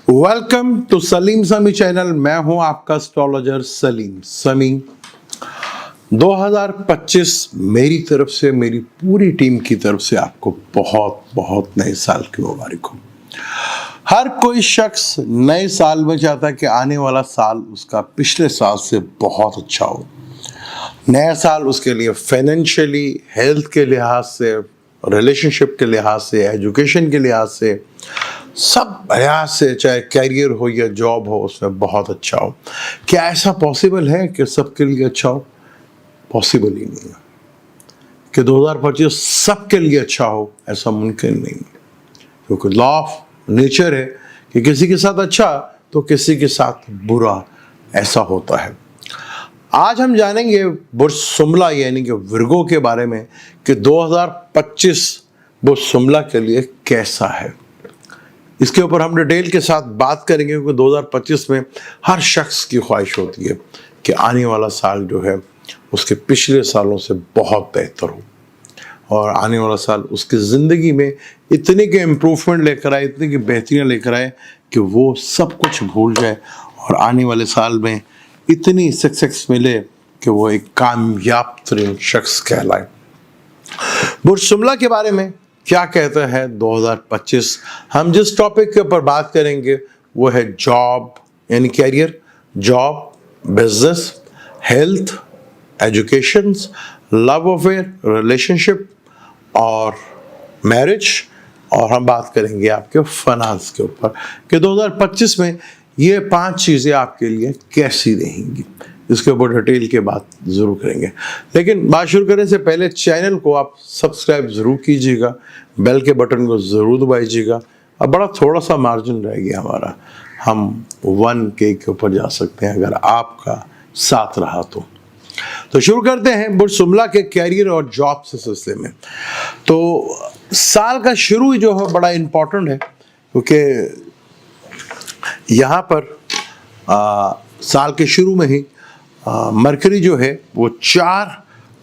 Welcome to Salim समी channel. मैं हूं आपका एस्ट्रोलॉजर सलीम समी। 2025 मेरी तरफ से, मेरी पूरी टीम की तरफ से आपको बहुत बहुत नए साल की मुबारक हो। हर कोई शख्स नए साल में चाहता है कि आने वाला साल उसका पिछले साल से बहुत अच्छा हो। नया साल उसके लिए फाइनेंशियली, हेल्थ के लिहाज से, रिलेशनशिप के लिहाज से, एजुकेशन के लिहाज से, सब लिहाज से, चाहे कैरियर हो या जॉब हो, उसमें बहुत अच्छा हो। क्या ऐसा पॉसिबल है कि सबके लिए अच्छा हो? पॉसिबल ही नहीं है कि 2025 सबके लिए अच्छा हो, ऐसा मुमकिन नहीं है, क्योंकि लॉ ऑफ नेचर है कि किसी के साथ अच्छा तो किसी के साथ बुरा, ऐसा होता है। आज हम जानेंगे बुर्ज शुमला यानी कि विर्गो के बारे में कि 2025 बुर्ज शुमला के लिए कैसा है। इसके ऊपर हम डिटेल के साथ बात करेंगे, क्योंकि 2025 में हर शख्स की ख्वाहिश होती है कि आने वाला साल जो है उसके पिछले सालों से बहुत बेहतर हो, और आने वाला साल उसकी ज़िंदगी में इतनी के इम्प्रूवमेंट लेकर आए, इतनी की बेहतरियाँ लेकर आए कि वो सब कुछ भूल जाए और आने वाले साल में इतनी सक्सेस मिले कि वो एक कामयाब तरीन शख्स कहलाए। बुर्ज शुमला के बारे में क्या कहता है 2025? हम जिस टॉपिक के ऊपर बात करेंगे वो है जॉब यानी career, job, business, health, education, love affair, relationship और मैरिज, और हम बात करेंगे आपके फाइनेंस के ऊपर कि 2025 में ये 5 चीज़ें आपके लिए कैसी रहेंगी। इसके ऊपर डिटेल के बात ज़रूर करेंगे, लेकिन बात शुरू करने से पहले चैनल को आप सब्सक्राइब ज़रूर कीजिएगा, बेल के बटन को ज़रूर दबाइएगा। अब बड़ा थोड़ा सा मार्जिन रह गया हमारा, हम 1K के ऊपर जा सकते हैं अगर आपका साथ रहा तो शुरू करते हैं बुर्ज शुमला के कैरियर और जॉब से सिलसिले में। तो साल का शुरू जो है बड़ा इम्पोर्टेंट है, क्योंकि यहाँ पर साल के शुरू में ही मरकरी जो है वो 4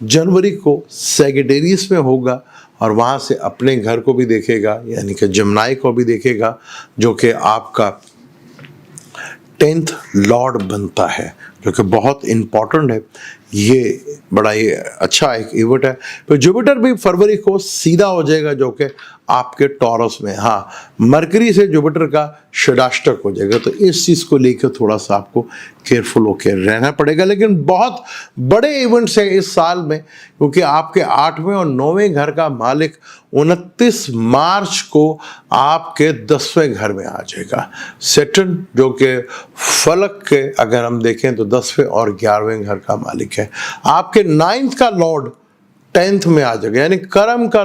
जनवरी को सैजिटेरियस में होगा, और वहाँ से अपने घर को भी देखेगा यानी कि जमनाई को भी देखेगा, जो कि आपका 10th लॉर्ड बनता है, जो कि बहुत इम्पॉर्टेंट है। ये बड़ा ही अच्छा एक इवेंट है। तो जुपिटर भी फरवरी को सीधा हो जाएगा, जो कि आपके टॉरस में, हाँ, मरकरी से जुपिटर का षडाष्टक हो जाएगा। तो इस चीज़ को लेकर थोड़ा सा आपको केयरफुल होकर रहना पड़ेगा। लेकिन बहुत बड़े इवेंट्स हैं इस साल में, क्योंकि आपके 8वें और 9वें घर का मालिक 29 मार्च को आपके 10वें घर में आ जाएगा। सैटर्न जो कि फलक के अगर हम देखें तो 10वें और 11वें घर का मालिक है। आपके 9th का लॉर्ड 10th में आ जाएगा, यानी कर्म का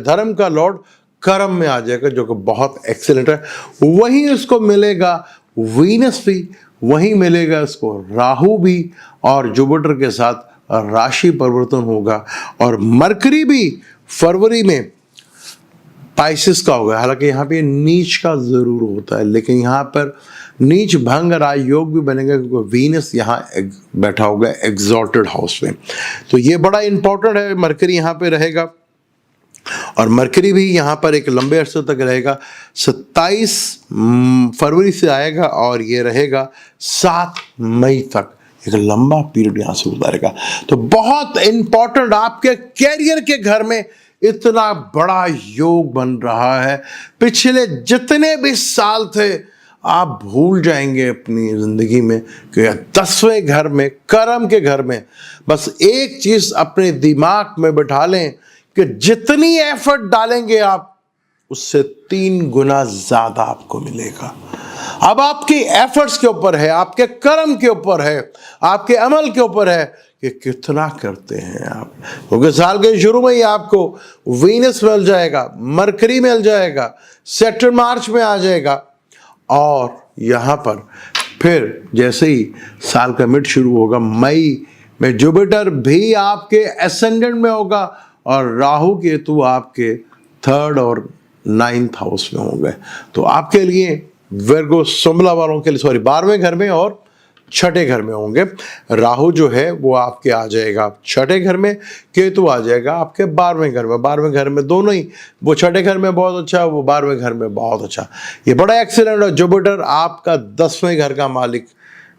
धर्म का लॉर्ड कर्म में आ जाएगा, जो कि बहुत एक्सीलेंट है। वहीं उसको मिलेगा वीनस भी, वहीं मिलेगा इसको राहु भी, और जुपिटर के साथ राशि परिवर्तन होगा। और मरकरी भी फरवरी में पाइसेस का होगा। हालांकि यहाँ पे नीच का जरूर होता है, लेकिन यहाँ पर नीच भंग राय योग भी बनेगा, क्योंकि वीनस यहाँ बैठा होगा एग्जॉल्टेड हाउस में। तो ये बड़ा इंपॉर्टेंट है, मरकरी यहाँ पे रहेगा, और मरकरी भी यहाँ पर एक लंबे अरसे तक रहेगा। 27 फरवरी से आएगा और ये रहेगा 7 मई तक, एक लंबा पीरियड यहाँ से गुजारेगा। तो बहुत इंपॉर्टेंट, आपके कैरियर के घर में इतना बड़ा योग बन रहा है। पिछले जितने भी साल थे आप भूल जाएंगे अपनी जिंदगी में कि 10वें घर में, कर्म के घर में, बस एक चीज अपने दिमाग में बिठा लें कि जितनी एफर्ट डालेंगे आप, उससे 3 गुना ज्यादा आपको मिलेगा। अब आपकी एफर्ट्स के ऊपर है, आपके कर्म के ऊपर है, आपके अमल के ऊपर है कि कितना करते हैं आप। क्योंकि साल के शुरू में ही आपको वीनस मिल जाएगा, मरकरी मिल जाएगा, सैटर्न मार्च में आ जाएगा, और यहाँ पर फिर जैसे ही साल का मिड शुरू होगा मई में जुपिटर भी आपके एसेंडेंट में होगा, और राहु केतु आपके 3rd और 9th हाउस में होंगे। तो आपके लिए विर्गो शुमला वालों के लिए, 12वें घर में और छठे घर में होंगे। राहु जो है वो आपके आ जाएगा छठे घर में, केतु आ जाएगा आपके 12वें घर में। 12वें घर में दोनों ही, वो छठे घर में बहुत अच्छा, वो 12वें घर में बहुत अच्छा, ये बड़ा एक्सीलेंट। और जुपिटर आपका 10वें घर का मालिक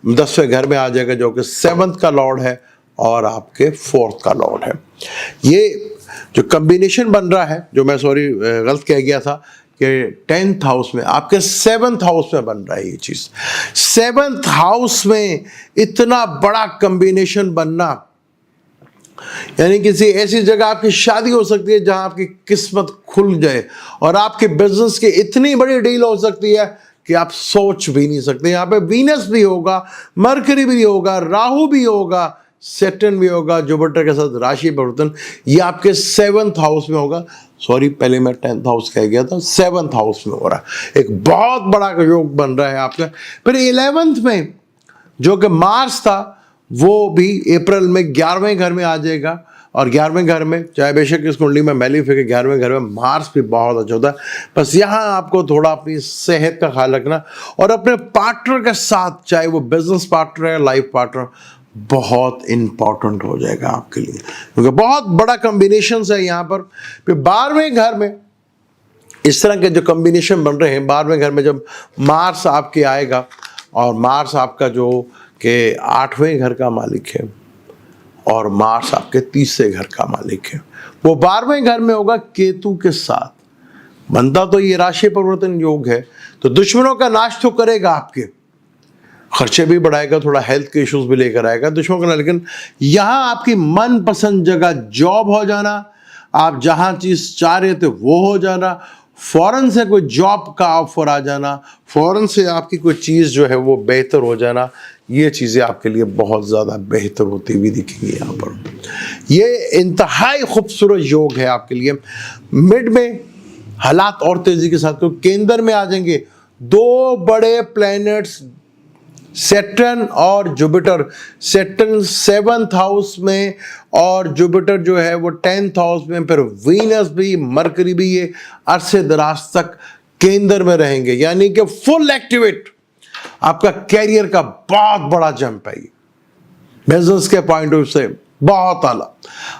10वें घर में आ जाएगा, जो कि 7th का लॉर्ड है और आपके 4th का लॉर्ड है। ये जो कॉम्बिनेशन बन रहा है, जो मैं गलत कह गया था कि 10th हाउस में, आपके 7th हाउस में बन रहा है ये चीज। 7th हाउस में इतना बड़ा कॉम्बिनेशन बनना, यानी किसी ऐसी जगह आपकी शादी हो सकती है जहां आपकी किस्मत खुल जाए, और आपके बिजनेस की इतनी बड़ी डील हो सकती है कि आप सोच भी नहीं सकते। यहाँ पे वीनस भी होगा, मरकरी भी होगा, राहु भी होगा, सैटर्न भी होगा, जुपिटर के साथ राशि परिवर्तन, ये आपके 7th हाउस में होगा। सॉरी, पहले मैं 10th हाउस कह गया था, 7th हाउस में हो रहा है, एक बहुत बड़ा योग बन रहा है आपका। फिर 11th में जो कि मार्स था, वो भी अप्रैल में 11वें घर में आ जाएगा, और 11वें घर में, चाहे बेशक इस कुंडली में मैलेफिक, 11वें घर में मार्स भी बहुत अच्छा होता है। बस यहाँ आपको थोड़ा अपनी सेहत का ख्याल रखना, और अपने पार्टनर के साथ, चाहे वो बिजनेस पार्टनर है, लाइफ पार्टनर, बहुत इंपॉर्टेंट हो जाएगा आपके लिए, क्योंकि बहुत बड़ा कॉम्बिनेशन है यहाँ पर। फिर 12वें घर में इस तरह के जो कॉम्बिनेशन बन रहे हैं, 12वें घर में जब मार्स आपके आएगा, और मार्स आपका जो कि 8वें घर का मालिक है, और मार्स आपके 30वें घर का मालिक है, वो 12वें घर में होगा केतु के साथ। बनता तो ये राशि परिवर्तन योग है, तो दुश्मनों का नाश तो करेगा, आपके खर्चे भी बढ़ाएगा, थोड़ा हेल्थ के इश्यूज भी लेकर आएगा दुश्मनों का। लेकिन यहाँ आपकी मनपसंद जगह जॉब हो जाना, आप जहाँ चीज चाह रहे थे वो हो जाना, फौरन से कोई जॉब का ऑफर आ जाना, फौरन से आपकी कोई चीज़ जो है वो बेहतर हो जाना, ये चीज़ें आपके लिए बहुत ज़्यादा बेहतर होती हुई दिखेंगी यहाँ पर। ये इंतहाई खूबसूरत योग है आपके लिए। मिड में हालात और तेज़ी के साथ, तो केंद्र में आ जाएंगे दो बड़े प्लैनेट्स, सैटर्न और जुपिटर। सैटर्न 7th हाउस में, और जुपिटर जो है वो 10th हाउस में। फिर वीनस भी, मरकरी भी, ये अरसे दराज तक केंद्र में रहेंगे, यानी कि फुल एक्टिवेट आपका कैरियर का बहुत बड़ा जंप है। बिजनेस के पॉइंट ऑफ व्यू से बहुत आला।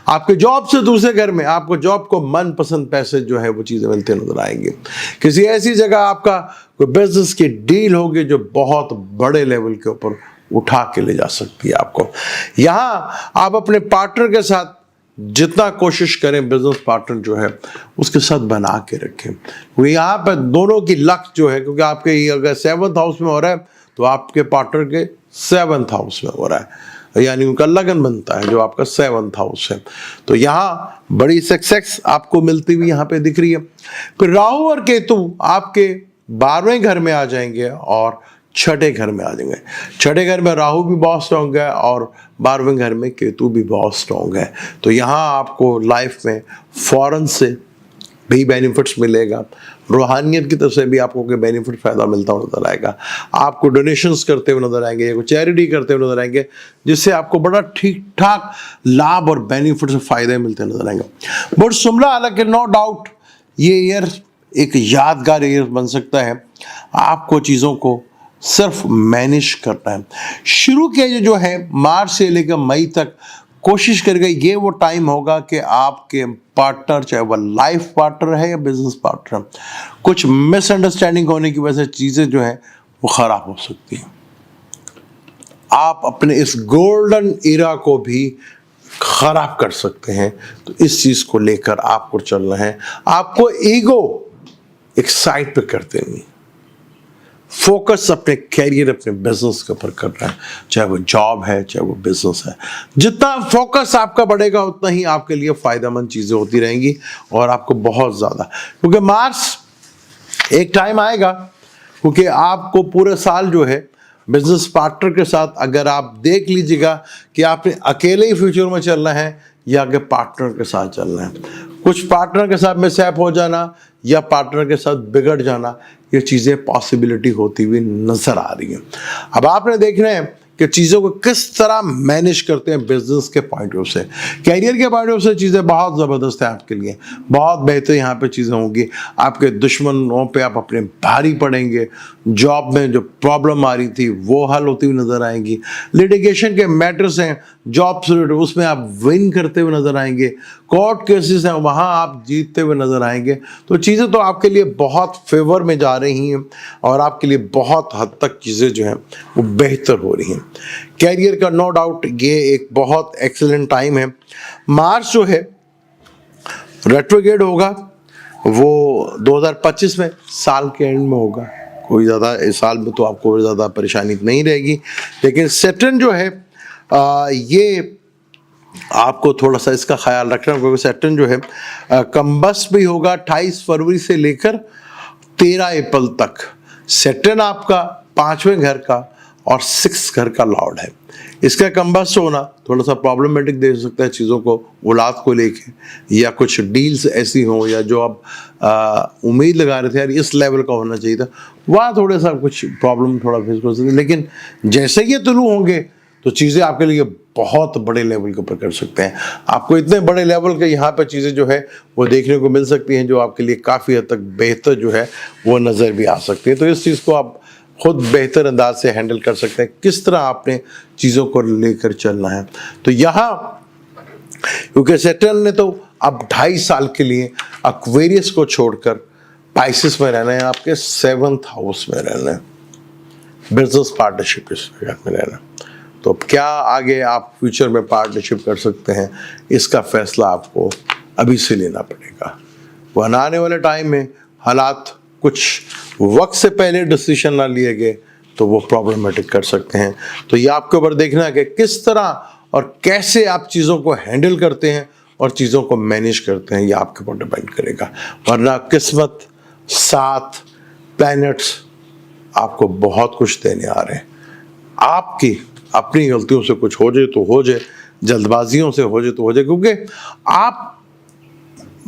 आपके जॉब से दूसरे घर में आपको जॉब को मनपसंद पैसे जो है वो चीजें मिलते नजर आएंगे। किसी ऐसी जगह आपका कोई बिजनेस की डील होगी जो बहुत बड़े लेवल के ऊपर उठा के ले जा सकती है आपको। यहाँ आप अपने पार्टनर के साथ जितना कोशिश करें, बिजनेस पार्टनर जो है उसके साथ बना के रखें, क्योंकि यहाँ पर दोनों की लक जो है, क्योंकि आपके ये अगर 7th हाउस में हो रहा है तो आपके पार्टनर के 7th हाउस में हो रहा है, यानी उनका लगन बनता है जो आपका 7th हाउस है। तो यहाँ बड़ी सक्सेस आपको मिलती हुई यहाँ पे दिख रही है। फिर राहु और केतु आपके 12वें घर में आ जाएंगे और छठे घर में आ जाएंगे। छठे घर में राहु भी बहुत स्ट्रॉन्ग है और 12वें घर में केतु भी बहुत स्ट्रॉन्ग है। तो यहाँ आपको लाइफ में फौरन से भी बेनिफिट्स मिलेगा, रूहानियत की तरफ से भी आपको कोई बेनिफिट फायदा मिलता हुआ नजर आएगा, आपको डोनेशंस करते हुए नजर आएंगे या कोई चैरिटी करते हुए नजर आएंगे, जिससे आपको बड़ा ठीक ठाक लाभ और बेनिफिट से फायदे मिलते नजर आएंगे। बट सुमला, हालांकि नो डाउट ये ईयर एक यादगार ईयर बन सकता है। आपको चीज़ों को सिर्फ मैनेज करना है। शुरू के जो है मार्च से लेकर मई तक कोशिश करेगा, ये वो टाइम होगा कि आपके पार्टनर, चाहे वह लाइफ पार्टनर है या बिजनेस पार्टनर, कुछ मिसअंडरस्टैंडिंग होने की वजह से चीज़ें जो है वो खराब हो सकती हैं। आप अपने इस गोल्डन इरा को भी खराब कर सकते हैं, तो इस चीज़ को लेकर आपको चलना है। आपको ईगो एक साइड पे कर देनी, फोकस अपने कैरियर, अपने बिजनेस के ऊपर करना है, चाहे वो जॉब है चाहे वो बिजनेस है। जितना फोकस आपका बढ़ेगा उतना ही आपके लिए फायदेमंद चीजें होती रहेंगी और आपको बहुत ज्यादा, क्योंकि मार्च एक टाइम आएगा, क्योंकि आपको पूरे साल जो है बिजनेस पार्टनर के साथ, अगर आप देख लीजिएगा कि आपने अकेले ही फ्यूचर में चलना है या कि पार्टनर के साथ चलना है। कुछ पार्टनर के साथ मिसहैप हो जाना या पार्टनर के साथ बिगड़ जाना, ये चीज़ें पॉसिबिलिटी होती हुई नजर आ रही हैं। अब आपने देखना है कि चीज़ों को किस तरह मैनेज करते हैं बिजनेस के पॉइंट ऑफ से। कैरियर के पॉइंट ऑफ से चीज़ें बहुत ज़बरदस्त है आपके लिए, बहुत बेहतर यहाँ पे चीज़ें होंगी। आपके दुश्मनों पे आप अपने भारी पड़ेंगे, जॉब में जो प्रॉब्लम आ रही थी वो हल होती हुई नज़र आएंगी, लिटिगेशन के मैटर्स हैं जॉब से रिलेटेड उसमें आप विन करते हुए नज़र आएंगे, कोर्ट केसेस हैं वहाँ आप जीतते हुए नज़र आएंगे। तो चीज़ें तो आपके लिए बहुत फेवर में जा रही हैं और आपके लिए बहुत हद तक चीज़ें जो हैं वो बेहतर हो रही हैं। कैरियर का नो डाउट ये एक बहुत एक्सीलेंट टाइम है। मार्च जो है रेट्रोग्रेड होगा, वो 2025 में साल के एंड में होगा। कोई ज़्यादा इस साल में तो आपको ज़्यादा परेशानी नहीं रहेगी, लेकिन सैटर्न जो है ये आपको थोड़ा सा इसका ख्याल रखना, क्योंकि सैटर्न जो है कम्बस भी होगा 28 फरवरी से लेकर 13 अप्रैल तक। सैटर्न आपका 5वें घर का और 6 घर का लॉर्ड है। इसका कम्बस होना थोड़ा सा प्रॉब्लमेटिक दे सकता है चीज़ों को, औलाद को लेके, या कुछ डील्स ऐसी हों या जो आप उम्मीद लगा रहे थे यार इस लेवल का होना चाहिए था, वहाँ थोड़ा सा कुछ प्रॉब्लम थोड़ा फेस कर सकते हैं। लेकिन जैसे ये तुलू होंगे तो चीज़ें आपके लिए बहुत बड़े लेवल के ऊपर कर सकते हैं। आपको इतने बड़े लेवल के यहाँ पर चीज़ें जो है वो देखने को मिल सकती हैं जो आपके लिए काफ़ी हद तक बेहतर जो है वो नज़र भी आ सकती है। तो इस चीज़ को आप खुद बेहतर अंदाज से हैंडल कर सकते हैं, किस तरह आपने चीज़ों को लेकर चलना है। तो यहाँ क्योंकि सैटर्न ने तो अब 2.5 साल के लिए एक्वेरियस को छोड़कर पाइसेस में रहना है, आपके 7th हाउस में रहना है, बिजनेस पार्टनरशिप में रहना। तो अब क्या आगे आप फ्यूचर में पार्टनरशिप कर सकते हैं, इसका फैसला आपको अभी से लेना पड़ेगा, वरना आने वाले टाइम में हालात कुछ वक्त से पहले डिसीजन ना लिए गए तो वो प्रॉब्लमेटिक कर सकते हैं। तो ये आपके ऊपर देखना है कि किस तरह और कैसे आप चीज़ों को हैंडल करते हैं और चीज़ों को मैनेज करते हैं, ये आपके ऊपर डिपेंड करेगा। वरना किस्मत, साथ, प्लैनेट्स आपको बहुत कुछ देने आ रहे हैं। आपकी अपनी गलतियों से कुछ हो जाए तो हो जाए, जल्दबाजियों से हो जाए तो हो जाए, क्योंकि आप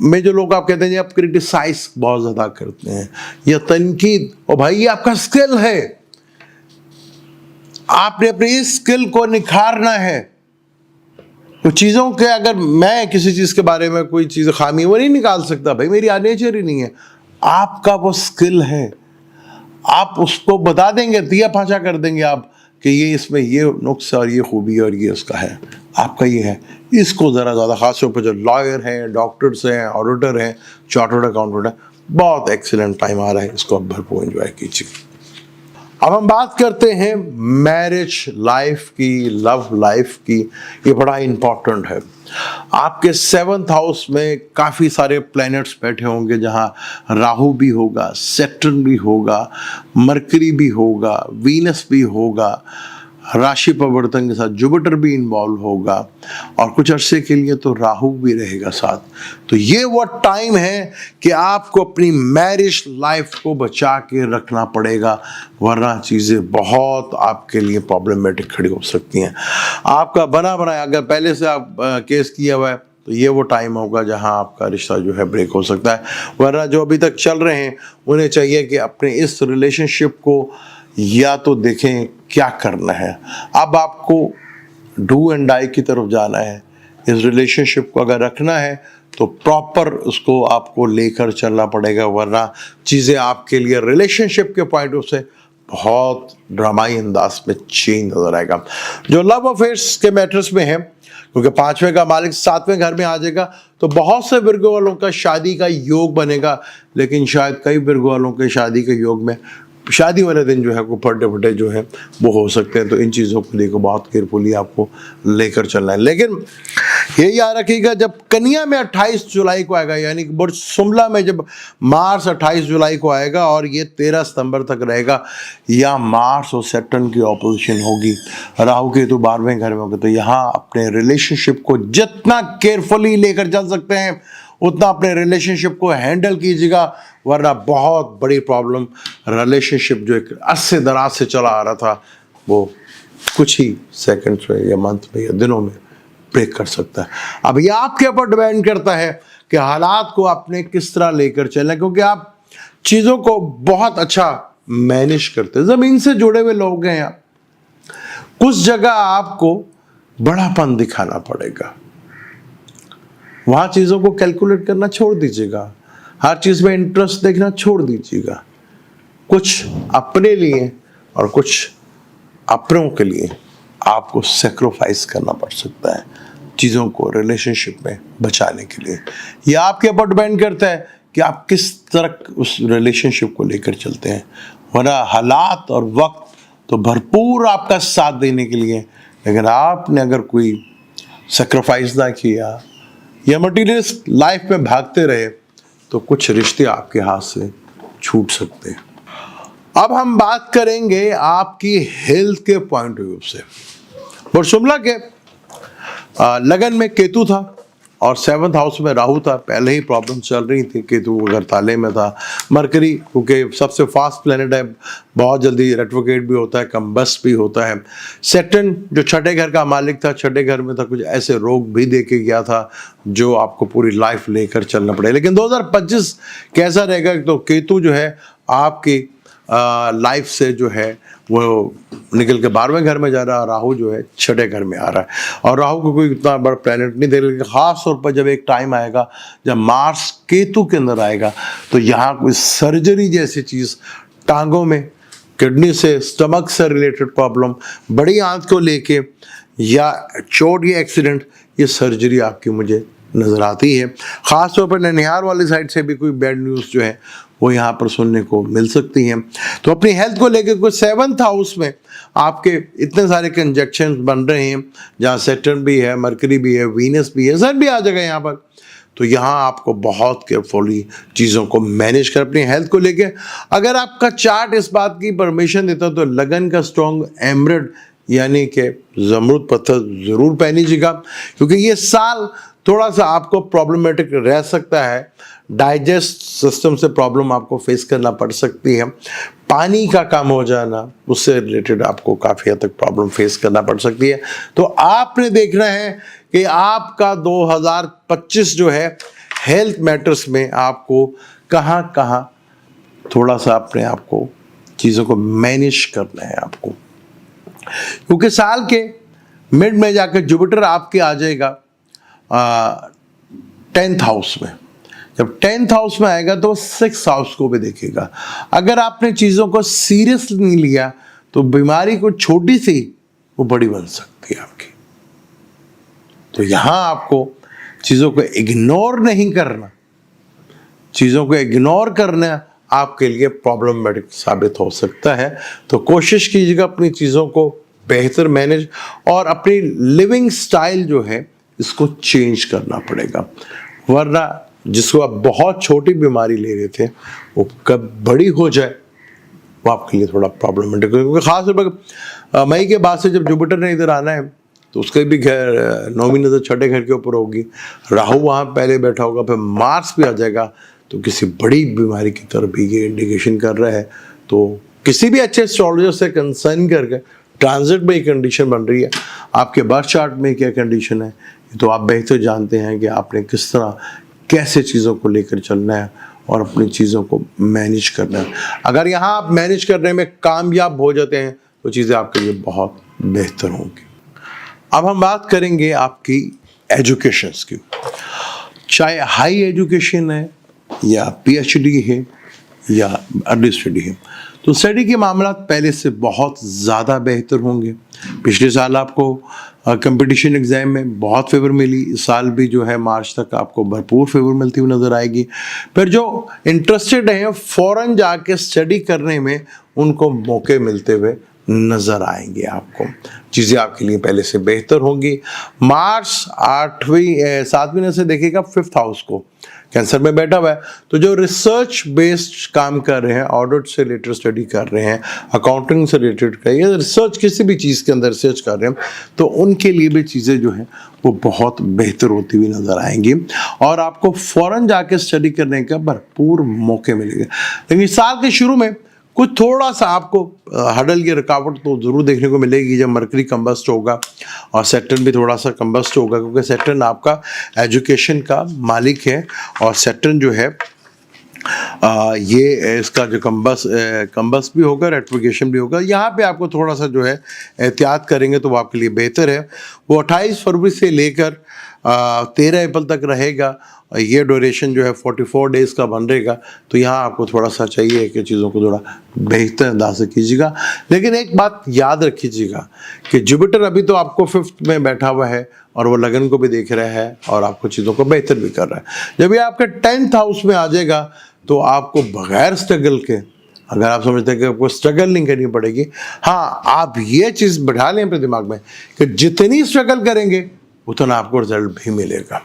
में जो लोग आप कहते हैं आप क्रिटिसाइज बहुत ज़्यादा करते हैं या तनकीद, और भाई ये आपका स्किल है, आपने अपने इस स्किल को निखारना है। तो चीज़ों के अगर मैं किसी चीज़ के बारे में कोई चीज़ खामी वो नहीं निकाल सकता, भाई मेरी नेचर ही नहीं है। आपका वो स्किल है, आप उसको बता देंगे, दिया फांचा कर देंगे आप कि ये इसमें ये नुक्स और ये खूबी और ये उसका है, आपका ये है। इसको ज़रा ज़्यादा ख़ास तौर पर जो लॉयर हैं, डॉक्टर्स हैं, ऑडिटर हैं, चार्टर्ड अकाउंटेंट हैं, बहुत एक्सीलेंट टाइम आ रहा है, इसको आप भरपूर एंजॉय कीजिए। अब हम बात करते हैं मैरिज लाइफ की, लव लाइफ की। ये बड़ा इम्पोर्टेंट है। आपके 7th हाउस में काफ़ी सारे प्लैनेट्स बैठे होंगे, जहाँ राहु भी होगा, सैटर्न भी होगा, मरकरी भी होगा, वीनस भी होगा, राशि परिवर्तन के साथ जुपिटर भी इन्वॉल्व होगा, और कुछ अरसे के लिए तो राहु भी रहेगा साथ। तो ये वो टाइम है कि आपको अपनी मैरिज लाइफ को बचा के रखना पड़ेगा, वरना चीज़ें बहुत आपके लिए प्रॉब्लमेटिक खड़ी हो सकती हैं। आपका बना बनाया अगर पहले से आप केस किया हुआ है तो ये वो टाइम होगा जहां आपका रिश्ता जो है ब्रेक हो सकता है। वरना जो अभी तक चल रहे हैं उन्हें चाहिए कि अपने इस रिलेशनशिप को या तो देखें क्या करना है। अब आपको डू एंड डाई की तरफ जाना है। इस रिलेशनशिप को अगर रखना है तो प्रॉपर उसको आपको लेकर चलना पड़ेगा, वरना चीज़ें आपके लिए रिलेशनशिप के पॉइंट ऑफ से बहुत ड्रामाई अंदाज में चेंज नजर आएगा। जो लव अफेयर्स के मैटर्स में है, क्योंकि 5वें का मालिक 7वें घर में आ जाएगा, तो बहुत से वर्गों वालों का शादी का योग बनेगा, लेकिन शायद कई वर्गों वालों के शादी के योग में शादी वाले दिन जो है को फटे फटे जो है वो हो सकते हैं। तो इन चीज़ों को लेकर बहुत केयरफुली आपको लेकर चलना है। लेकिन ये याद रखिएगा, जब कन्या में 28 जुलाई को आएगा, यानी कि बुर्ज शुमला में जब मार्स 28 जुलाई को आएगा और ये 13 सितंबर तक रहेगा, या मार्स और सैटर्न की ऑपोजिशन होगी, राहु केतु 12वें घर में होगा, तो यहाँ अपने रिलेशनशिप को जितना केयरफुली लेकर चल सकते हैं उतना अपने रिलेशनशिप को हैंडल कीजिएगा, वरना बहुत बड़ी प्रॉब्लम, रिलेशनशिप जो एक अस्से दराज से चला आ रहा था वो कुछ ही सेकंड्स में या मंथ में या दिनों में ब्रेक कर सकता है। अब ये आपके ऊपर डिपेंड करता है कि हालात को आपने किस तरह लेकर चलना, क्योंकि आप चीज़ों को बहुत अच्छा मैनेज करते हैं। ज़मीन से जुड़े हुए लोग हैं आप, कुछ जगह आपको बड़ापन दिखाना पड़ेगा, वहां चीजों को कैलकुलेट करना छोड़ दीजिएगा, हर चीज में इंटरेस्ट देखना छोड़ दीजिएगा। कुछ अपने लिए और कुछ अपनों के लिए आपको सेक्रीफाइस करना पड़ सकता है चीज़ों को रिलेशनशिप में बचाने के लिए। यह आपके ऊपर डिपेंड करता है कि आप किस तरह उस रिलेशनशिप को लेकर चलते हैं। वरना हालात और वक्त तो भरपूर आपका साथ देने के लिए, लेकिन आपने अगर कोई सेक्रीफाइस ना किया या मटीरियलिस्ट लाइफ में भागते रहे तो कुछ रिश्ते आपके हाथ से छूट सकते हैं। अब हम बात करेंगे आपकी हेल्थ के पॉइंट ऑफ व्यू से। वृषभ के लगन में केतु था और 7th हाउस में राहु था। पहले ही प्रॉब्लम चल रही थी, केतु अगर ताले में था। मरकरी क्योंकि सबसे फास्ट प्लेनेट है, बहुत जल्दी रेट्रोग्रेड भी होता है, कम्बस्ट भी होता है। सैटर्न जो छठे घर का मालिक था, छठे घर में था, कुछ ऐसे रोग भी दे के गया था जो आपको पूरी लाइफ लेकर चलना पड़ेगा। लेकिन 2025 कैसा रहेगा? तो केतु जो है आपकी लाइफ से जो है वो निकल के 12वें घर में जा रहा है, राहु जो है छठे घर में आ रहा है। और राहु को कोई इतना बड़ा प्लेनेट नहीं दे रहा, लेकिन खास तौर पर जब एक टाइम आएगा जब मार्स केतु के अंदर आएगा तो यहाँ कोई सर्जरी जैसी चीज़, टांगों में, किडनी से, स्टमक से रिलेटेड प्रॉब्लम, बड़ी आंत को लेके या चोट या एक्सीडेंट, ये सर्जरी आपकी मुझे नज़र आती है। ख़ास तौर पर ननिहाल वाली साइड से भी कोई बैड न्यूज़ जो है वो यहाँ पर सुनने को मिल सकती हैं। तो अपनी हेल्थ को लेकर कुछ 7th हाउस में आपके इतने सारे कंजक्शंस बन रहे हैं, जहाँ सैटर्न भी है, मरकरी भी है, वीनस भी है, सन भी आ जाएगा यहाँ पर। तो यहाँ आपको बहुत केयरफुली चीज़ों को मैनेज कर अपनी हेल्थ को लेके। अगर आपका चार्ट इस बात की परमिशन देता तो लगन का स्ट्रॉन्ग एमरल्ड यानी कि जमरूद पत्थर ज़रूर पहनीजिएगा, क्योंकि ये साल थोड़ा सा आपको प्रॉब्लमेटिक रह सकता है। डाइजेस्ट सिस्टम से प्रॉब्लम आपको फेस करना पड़ सकती है। पानी का कम हो जाना, उससे रिलेटेड आपको काफ़ी हद तक प्रॉब्लम फेस करना पड़ सकती है। तो आपने देखना है कि आपका 2025 जो है हेल्थ मैटर्स में आपको कहाँ कहाँ थोड़ा सा अपने आप को चीज़ों को मैनेज करना है आपको, क्योंकि साल के मिड में जाकर जुपिटर आपके आ जाएगा 10th हाउस में। जब 10th हाउस में आएगा तो 6th हाउस को भी देखेगा। अगर आपने चीज़ों को सीरियस नहीं लिया तो बीमारी को छोटी सी वो बड़ी बन सकती है आपकी। तो यहाँ आपको चीज़ों को इग्नोर नहीं करना, चीज़ों को इग्नोर करना आपके लिए प्रॉब्लमेटिक साबित हो सकता है। तो कोशिश कीजिएगा अपनी चीज़ों को बेहतर मैनेज, और अपनी लिविंग स्टाइल जो है इसको चेंज करना पड़ेगा। वरना जिसको आप बहुत छोटी बीमारी ले रहे थे वो कब बड़ी हो जाए वो आपके लिए थोड़ा प्रॉब्लमेटिक है। क्योंकि खास तौर पर मई के बाद से जब जुपिटर ने इधर आना है तो उसके भी घर 9वीं नज़र छठे घर के ऊपर होगी, राहु वहाँ पहले बैठा होगा, फिर मार्स भी आ जाएगा। तो किसी बड़ी बीमारी की तरफ भी ये इंडिकेशन कर रहा है। तो किसी भी अच्छे एस्ट्रोलॉजर से कंसर्न करके ट्रांजिट में ये कंडीशन बन रही है, आपके बर्थ चार्ट में क्या कंडीशन है, तो आप बेहतर जानते हैं कि आपने किस तरह कैसे चीज़ों को लेकर चलना है और अपनी चीज़ों को मैनेज करना है। अगर यहाँ आप मैनेज करने में कामयाब हो जाते हैं तो चीज़ें आपके लिए बहुत बेहतर होंगी। अब हम बात करेंगे आपकी एजुकेशंस की, चाहे हाई एजुकेशन है या पीएचडी है या अर्ली स्टडी है। तो स्टडी के मामला पहले से बहुत ज़्यादा बेहतर होंगे। पिछले साल आपको कंपटीशन एग्ज़ाम में बहुत फेवर मिली, इस साल भी जो है मार्च तक आपको भरपूर फेवर मिलती हुई नज़र आएगी। फिर जो इंटरेस्टेड हैं फ़ौरन जाके स्टडी करने में उनको मौके मिलते हुए नज़र आएंगे। आपको चीज़ें आपके लिए पहले से बेहतर होंगी। मार्च 7वीं नज़र से देखेगा 5th हाउस को, कैंसर में बैठा हुआ है। तो जो रिसर्च बेस्ड काम कर रहे हैं, ऑडिट से रिलेटेड स्टडी कर रहे हैं, अकाउंटिंग से रिलेटेड कर या रिसर्च किसी भी चीज़ के अंदर रिसर्च कर रहे हैं, तो उनके लिए भी चीज़ें जो हैं वो बहुत बेहतर होती हुई नज़र आएंगी और आपको फ़ौरन जाके स्टडी करने का भरपूर मौके मिलेंगे। लेकिन साल के शुरू में कुछ थोड़ा सा आपको हडल की रुकावट तो ज़रूर देखने को मिलेगी जब मरकरी कंबस्ट होगा और सैटर्न भी थोड़ा सा कंबस्ट होगा, क्योंकि सैटर्न आपका एजुकेशन का मालिक है और सैटर्न जो है ये इसका जो कम्बस भी होगा, रेट्रिफिकेशन भी होगा। यहाँ पे आपको थोड़ा सा जो है एहतियात करेंगे तो वो आपके लिए बेहतर है। वो 28 फरवरी से लेकर 13 अप्रैल तक रहेगा। ये ड्यूरेशन जो है 44 डेज़ का बन रहेगा। तो यहाँ आपको थोड़ा सा चाहिए कि चीज़ों को थोड़ा बेहतर अंदाज से कीजिएगा। लेकिन एक बात याद रखिएगा कि जुपिटर अभी तो आपको 5th में बैठा हुआ है और वो लगन को भी देख रहा है और आपको चीज़ों को बेहतर भी कर रहा है। जब ये आपके 10th हाउस में आ जाएगा तो आपको बगैर स्ट्रगल के, अगर आप समझते हैं कि आपको स्ट्रगल नहीं करनी पड़ेगी, हाँ, आप ये चीज़ बैठा लें अपने दिमाग में कि जितनी स्ट्रगल करेंगे उतना आपको रिजल्ट भी मिलेगा।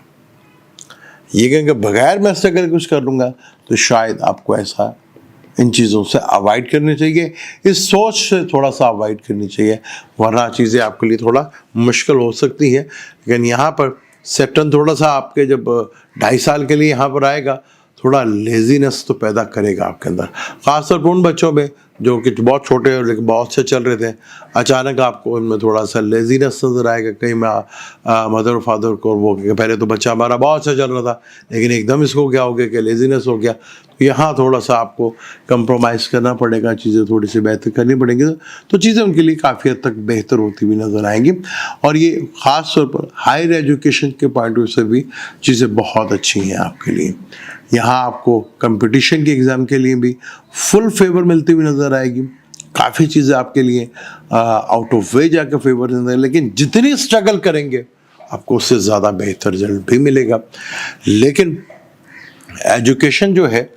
ये कहेंगे बगैर मैं स्ट्रगल कुछ कर लूँगा, तो शायद आपको ऐसा इन चीज़ों से अवॉइड करनी चाहिए, इस सोच से थोड़ा सा अवॉइड करनी चाहिए, वरना चीज़ें आपके लिए थोड़ा मुश्किल हो सकती है। लेकिन यहाँ पर सैटर्न थोड़ा सा आपके जब 2.5 साल के लिए यहाँ पर आएगा, थोड़ा लेजीनेस तो पैदा करेगा आपके अंदर, ख़ासतौर पर उन बच्चों में जो कि बहुत छोटे और लेकिन बहुत से चल रहे थे। अचानक आपको उनमें थोड़ा सा लेजीनेस नज़र आएगा। कहीं मैं मदर और फादर को वो कि पहले तो बच्चा हमारा बहुत अच्छा चल रहा था लेकिन एकदम इसको क्या हो गया कि लेजीनेस हो गया। तो यहाँ थोड़ा सा आपको कंप्रोमाइज़ करना पड़ेगा, चीज़ें थोड़ी सी बेहतर करनी पड़ेंगी, तो चीज़ें उनके लिए काफ़ी हद तक बेहतर होती हुई नज़र आएंगी। और ये ख़ास तौर पर हायर एजुकेशन के पॉइंट ऑफ व्यू से भी चीज़ें बहुत अच्छी हैं आपके लिए। यहाँ आपको कंपटीशन के एग्ज़ाम के लिए भी फुल फेवर मिलती हुई नज़र आएगी। काफ़ी चीज़ें आपके लिए आउट ऑफ वे जाकर फेवर नजर, लेकिन जितनी स्ट्रगल करेंगे आपको उससे ज़्यादा बेहतर रिजल्ट भी मिलेगा। लेकिन एजुकेशन जो है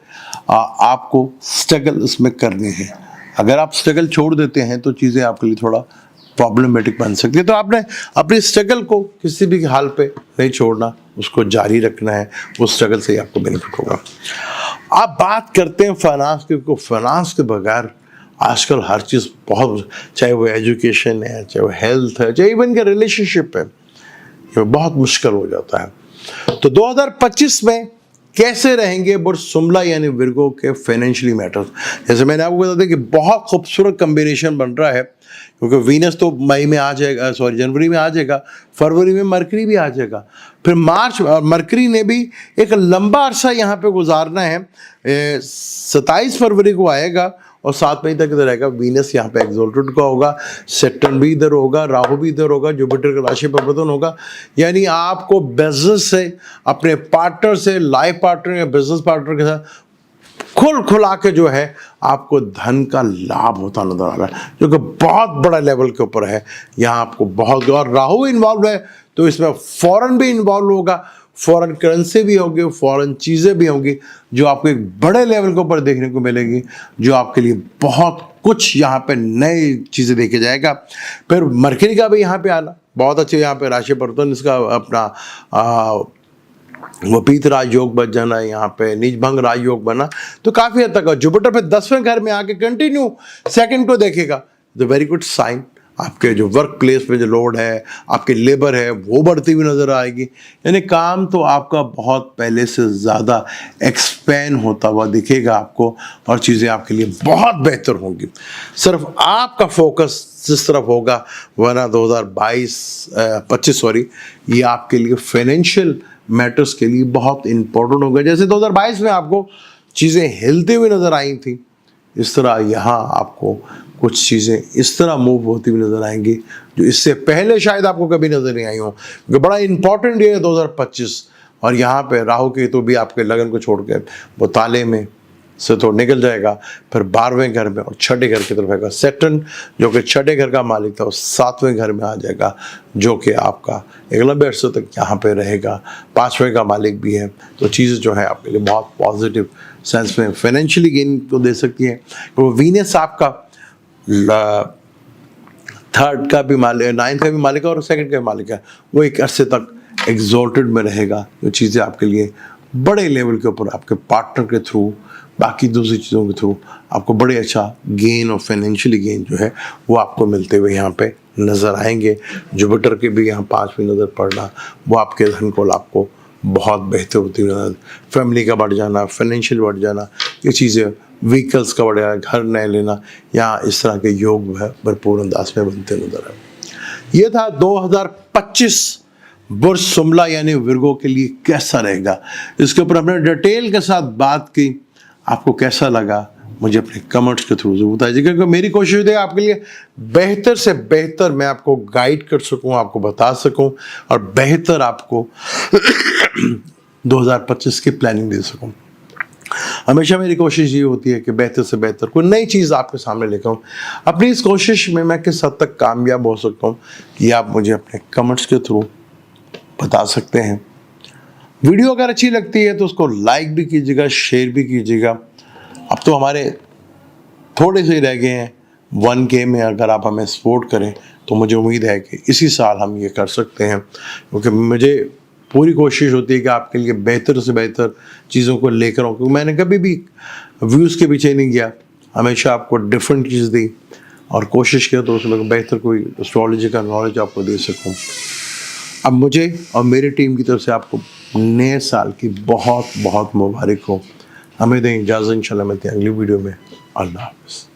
आपको स्ट्रगल उसमें करनी है। अगर आप स्ट्रगल छोड़ देते हैं तो चीज़ें आपके लिए थोड़ा प्रॉब्लमेटिक बन सकती है। तो आपने अपनी स्ट्रगल को किसी भी हाल पे नहीं छोड़ना, उसको जारी रखना है। उस स्ट्रगल से ही आपको बेनिफिट होगा। आप बात करते हैं फाइनेंस की, को फाइनेंस के बगैर आजकल हर चीज़ बहुत, चाहे वो एजुकेशन है, चाहे वो हेल्थ है, चाहे इवन के रिलेशनशिप है, ये बहुत मुश्किल हो जाता है। तो 2025 में कैसे रहेंगे बुर्ज शुमला यानी विर्गो के फाइनेंशियली मैटर्स। जैसे मैंने आपको बता दिया कि बहुत खूबसूरत कम्बिनेशन बन रहा है, क्योंकि वीनस तो मई में आ जाएगा, जनवरी में आ जाएगा, फरवरी में मरकरी भी आ जाएगा, फिर मार्च मरकरी ने भी एक लंबा अरसा यहाँ पे गुजारना है। 27 फरवरी को आएगा और 7 मई तक इधर रहेगा। वीनस यहाँ पे एक्सोल्टेड का होगा, सैटर्न भी इधर होगा, राहु भी इधर होगा, जुपिटर का राशि परिवर्तन होगा। यानी आपको बिजनेस से, अपने पार्टनर से, लाइफ पार्टनर या बिजनेस पार्टनर के साथ खुला के जो है आपको धन का लाभ होता नजर आ रहा है, जो कि बहुत बड़ा लेवल के ऊपर है। यहाँ आपको बहुत, और राहु इन्वॉल्व है तो इसमें फॉरेन भी इन्वॉल्व होगा, फॉरेन करेंसी भी होगी, फॉरेन चीज़ें भी होंगी जो आपको एक बड़े लेवल के ऊपर देखने को मिलेगी, जो आपके लिए बहुत कुछ यहाँ पे नई चीज़ें देखे जाएगा। फिर मरकरी का भी यहाँ पे आना बहुत अच्छे, यहाँ पे राशि परिवर्तन इसका अपना वपीत राजयोग बच जाना, यहाँ पे नीच भंग राजयोग बना, तो काफ़ी हद तक जुपिटर पे 10वें घर में आके कंटिन्यू सेकंड को देखेगा, द वेरी गुड साइन। आपके जो वर्क प्लेस पे जो लोड है, आपकी लेबर है, वो बढ़ती हुई नज़र आएगी। यानी काम तो आपका बहुत पहले से ज़्यादा एक्सपेंड होता हुआ दिखेगा आपको, और चीज़ें आपके लिए बहुत बेहतर होंगी। सिर्फ आपका फोकस जिस तरफ होगा, वरना 2025 ये आपके लिए फाइनेंशियल मैटर्स के लिए बहुत इंपॉर्टेंट होगा। जैसे 2022 में आपको चीज़ें हिलती हुई नज़र आई थी, इस तरह यहाँ आपको कुछ चीज़ें इस तरह मूव होती हुई नज़र आएंगी जो इससे पहले शायद आपको कभी नज़र नहीं आई हो। क्योंकि बड़ा इंपॉर्टेंट ये है 2025, और यहाँ पे राहु के तो भी आपके लगन को छोड़ कर वो ताले में से तो निकल जाएगा। फिर 12वें घर में और 6ठे घर की तरफ आएगा सैटर्न, जो कि 6ठे घर का मालिक था, वो 7वें घर में आ जाएगा, जो कि आपका एक लंबे अरसे तक यहाँ पे रहेगा। 5वें का मालिक भी है, तो चीज़ें जो है आपके लिए बहुत पॉजिटिव सेंस में फाइनेंशियली गेन को दे सकती है। तो वीनस आपका 3rd का भी मालिक, 9th का भी मालिक है और 2nd का भी मालिक है, वो एक अरसे तक एग्जॉल्टेड में रहेगा। जो चीज़ें आपके लिए बड़े लेवल के ऊपर आपके पार्टनर के थ्रू, बाकी दूसरी चीज़ों के थ्रू आपको बड़े अच्छा गेन और फाइनेंशियली गेन जो है वो आपको मिलते हुए यहाँ पे नज़र आएंगे। जुपिटर के भी यहाँ 5वीं नज़र पड़ना, वो आपके धन को आपको बहुत बेहतर होती हुई, फैमिली का बढ़ जाना, फाइनेंशियल बढ़ जाना, ये चीज़ें, व्हीकल्स का बढ़ जाना, घर नए लेना, यहाँ इस तरह के योग है भरपूर अंदाज में बनते नजर आए। ये था 2025 बुर्ज शुमला यानी विर्गो के लिए कैसा रहेगा। इसके ऊपर हमने डिटेल के साथ बात की। आपको कैसा लगा मुझे अपने कमेंट्स के थ्रू जरूर बताइए, क्योंकि मेरी कोशिश होती है आपके लिए बेहतर से बेहतर मैं आपको गाइड कर सकूं, आपको बता सकूं और बेहतर आपको 2025 की प्लानिंग दे सकूं। हमेशा मेरी कोशिश ये होती है कि बेहतर से बेहतर कोई नई चीज़ आपके सामने लेकर आऊँ। अपनी इस कोशिश में मैं किस हद तक कामयाब हो सकता हूँ ये आप मुझे अपने कमेंट्स के थ्रू बता सकते हैं। वीडियो अगर अच्छी लगती है तो उसको लाइक भी कीजिएगा, शेयर भी कीजिएगा। अब तो हमारे थोड़े से रह गए हैं 1K में, अगर आप हमें सपोर्ट करें तो मुझे उम्मीद है कि इसी साल हम ये कर सकते हैं, क्योंकि मुझे पूरी कोशिश होती है कि आपके लिए बेहतर से बेहतर चीज़ों को लेकर आऊँ। क्योंकि मैंने कभी भी व्यूज़ के पीछे नहीं गया, हमेशा आपको डिफरेंट चीज़ दी और कोशिश किया तो उसमें बेहतर कोई एस्ट्रोलॉजी का नॉलेज आपको दे सकूँ। अब मुझे और मेरी टीम की तरफ से आपको नए साल की बहुत बहुत मुबारक हो। हमें दें इजाज़त, इंशाल्लाह मिलते हैं अगली वीडियो में। अल्लाह हाफ़िज़।